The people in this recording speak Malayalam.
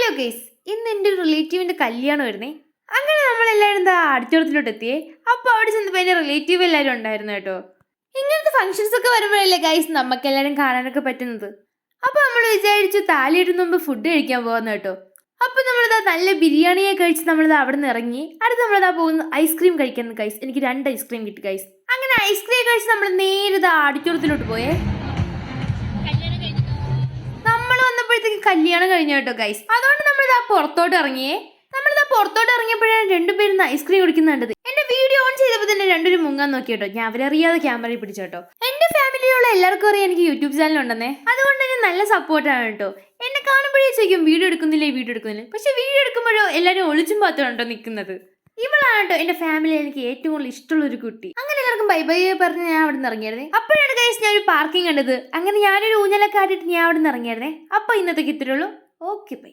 ഹലോ ഗൈസ്, ഇന്ന് എൻ്റെ ഒരു റിലേറ്റീവിൻ്റെ കല്യാണമായിരുന്നേ. അങ്ങനെ നമ്മളെല്ലാവരും എന്താ അടിച്ചുറത്തിലോട്ട് എത്തിയേ. അപ്പോൾ അവിടെ ചെന്നപ്പോൾ എൻ്റെ റിലേറ്റീവ് എല്ലാവരും ഉണ്ടായിരുന്നു കേട്ടോ. ഇങ്ങനത്തെ ഫംഗ്ഷൻസ് ഒക്കെ വരുമ്പോഴല്ലേ ഗൈസ് നമുക്കെല്ലാവരും കാണാനൊക്കെ പറ്റുന്നത്. അപ്പോൾ നമ്മൾ വിചാരിച്ചു താലിയിടുന്ന മുമ്പ് ഫുഡ് കഴിക്കാൻ പോകുന്ന കേട്ടോ. അപ്പോൾ നമ്മളിതാ നല്ല ബിരിയാണിയെ കഴിച്ച് നമ്മളിതാ അവിടെ നിന്ന് ഇറങ്ങി. അടുത്ത് നമ്മളിതാ പോകുന്നു ഐസ്ക്രീം കഴിക്കാൻ ഗൈസ്. എനിക്ക് 2 ഐസ്ക്രീം കിട്ടി ഗൈസ്. അങ്ങനെ ഐസ്ക്രീം കഴിച്ച് നമ്മൾ നേരെ ഇതാ അടിച്ചുറത്തിലോട്ട് പോയേ. കല്യാണം കഴിഞ്ഞ കേട്ടോ ഗൈസ്. അതുകൊണ്ട് നമ്മളിതാ പുറത്തോട്ട് ഇറങ്ങിയപ്പോഴാണ് രണ്ടുപേരും ഐസ്ക്രീം കുടിക്കുന്നുണ്ടത്. എന്റെ വീഡിയോ ഓൺ ചെയ്തപ്പോൾ തന്നെ രണ്ടുപേരും മുങ്ങാൻ നോക്കി കേട്ടോ. ഞാൻ അവരറിയാതെ ക്യാമറയിൽ പിടിച്ചോട്ടോ. എന്റെ ഫാമിലിയിലുള്ള എല്ലാവർക്കും അറിയാം എനിക്ക് യൂട്യൂബ് ചാനൽ ഉണ്ടെന്നേ. അതുകൊണ്ട് തന്നെ നല്ല സപ്പോർട്ടാണ് കേട്ടോ. എന്നെ കാണുമ്പോഴേ ചോദിക്കും വീഡിയോ എടുക്കുന്നില്ല. പക്ഷെ വീഡിയോ എടുക്കുമ്പോഴോ എല്ലാവരും ഒളിച്ചും പാത്രമുണ്ടോ നിൽക്കുന്നത്. ഇവളാണ് കേട്ടോ എന്റെ ഫാമിലിയിൽ എനിക്ക് ഏറ്റവും കൂടുതൽ ഇഷ്ടമുള്ള ഒരു കുട്ടി. അങ്ങനെ എല്ലാവർക്കും ബൈ ബൈ പറഞ്ഞ് ഞാൻ അവിടെ നിന്ന് ഇറങ്ങിയായിരുന്നേ. അപ്പോഴാണ് ഗൈസ് ഞാൻ ഒരു പാർക്കിംഗ് കണ്ടത്. അങ്ങനെ ഞാനൊരു ഊഞ്ഞലൊക്കെ ആട്ടിട്ട് ഞാൻ അവിടെ നിന്ന് ഇറങ്ങിയായിരുന്നേ. അപ്പൊ ഇന്നത്തേക്ക് ഇത്രയുള്ളൂ. Okay by.